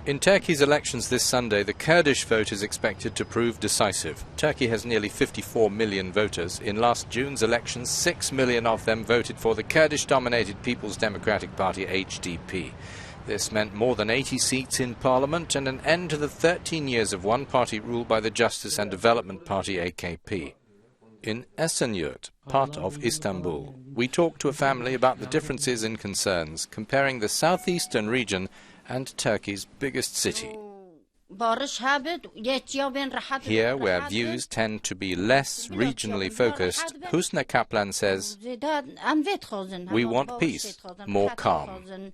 In Turkey's elections this Sunday, the Kurdish vote is expected to prove decisive. Turkey has nearly 54 million voters. In last June's elections, 6 million of them voted for the Kurdish-dominated People's Democratic Party, HDP. This meant more than 80 seats in parliament and an end to the 13 years of one-party rule by the Justice and Development Party, AKP. In Esenyurt, part of Istanbul, we talked to a family about the differences in concerns, comparing the southeastern region and Turkey's biggest city. Here, where views tend to be less regionally focused, Husna Kaplan says, "We want peace, more calm."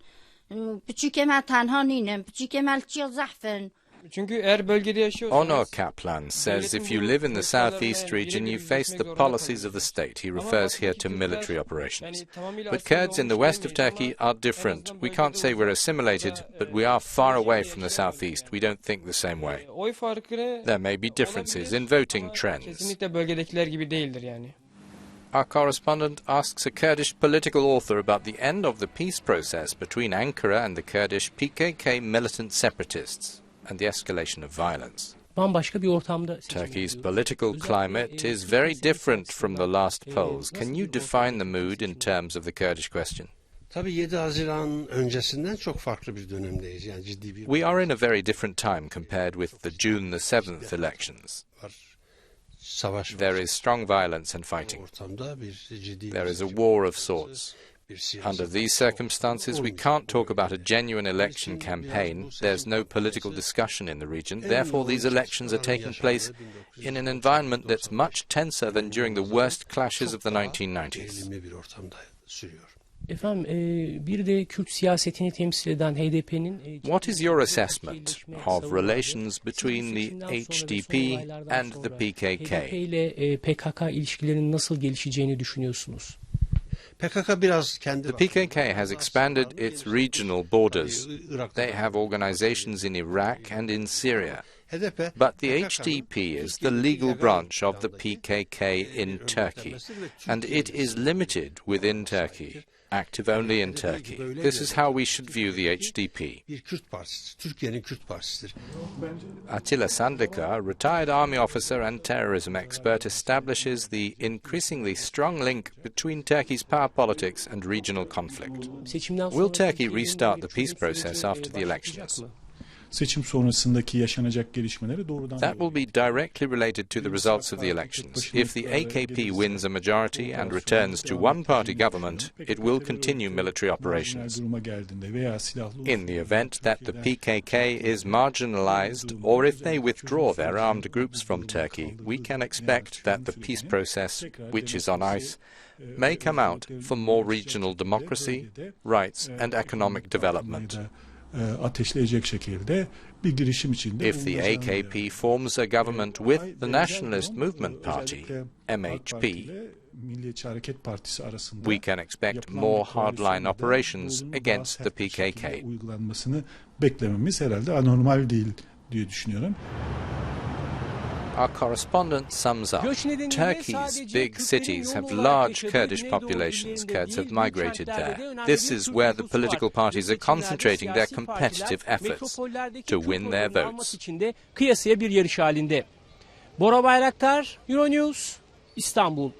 Onur Kaplan says if you live in the southeast region, you face the policies of the state. He refers here to military operations. But Kurds in the west of Turkey are different. We can't say we're assimilated, but we are far away from the southeast. We don't think the same way. There may be differences in voting trends. Our correspondent asks a Kurdish political author about the end of the peace process between Ankara and the Kurdish PKK militant separatists and the escalation of violence. Turkey's political climate is very different from the last polls. Can you define the mood in terms of the Kurdish question? We are in a very different time compared with the June the 7th elections. There is strong violence and fighting. There is a war of sorts. Under these circumstances, we can't talk about a genuine election campaign. There's no political discussion in the region. Therefore, these elections are taking place in an environment that's much tenser than during the worst clashes of the 1990s. What is your assessment of relations between the HDP and the PKK? The PKK has expanded its regional borders. They have organizations in Iraq and in Syria. But the HDP is the legal branch of the PKK in Turkey, and it is limited within Turkey, active only in Turkey. This is how we should view the HDP. Atilla Sandika, a retired army officer and terrorism expert, establishes the increasingly strong link between Turkey's power politics and regional conflict. Will Turkey restart the peace process after the elections? That will be directly related to the results of the elections. If the AKP wins a majority and returns to one-party government, it will continue military operations. In the event that the PKK is marginalized, or if they withdraw their armed groups from Turkey, we can expect that the peace process, which is on ice, may come out for more regional democracy, rights and economic development. If the AKP forms a government with the Nationalist Movement Party, MHP, we can expect more hardline operations against the PKK. Our correspondent sums up. Turkey's big cities have large Kurdish populations. Kurds have migrated there. This is where the political parties are concentrating their competitive efforts to win their votes. Bora Bayraktar, Euronews, İstanbul.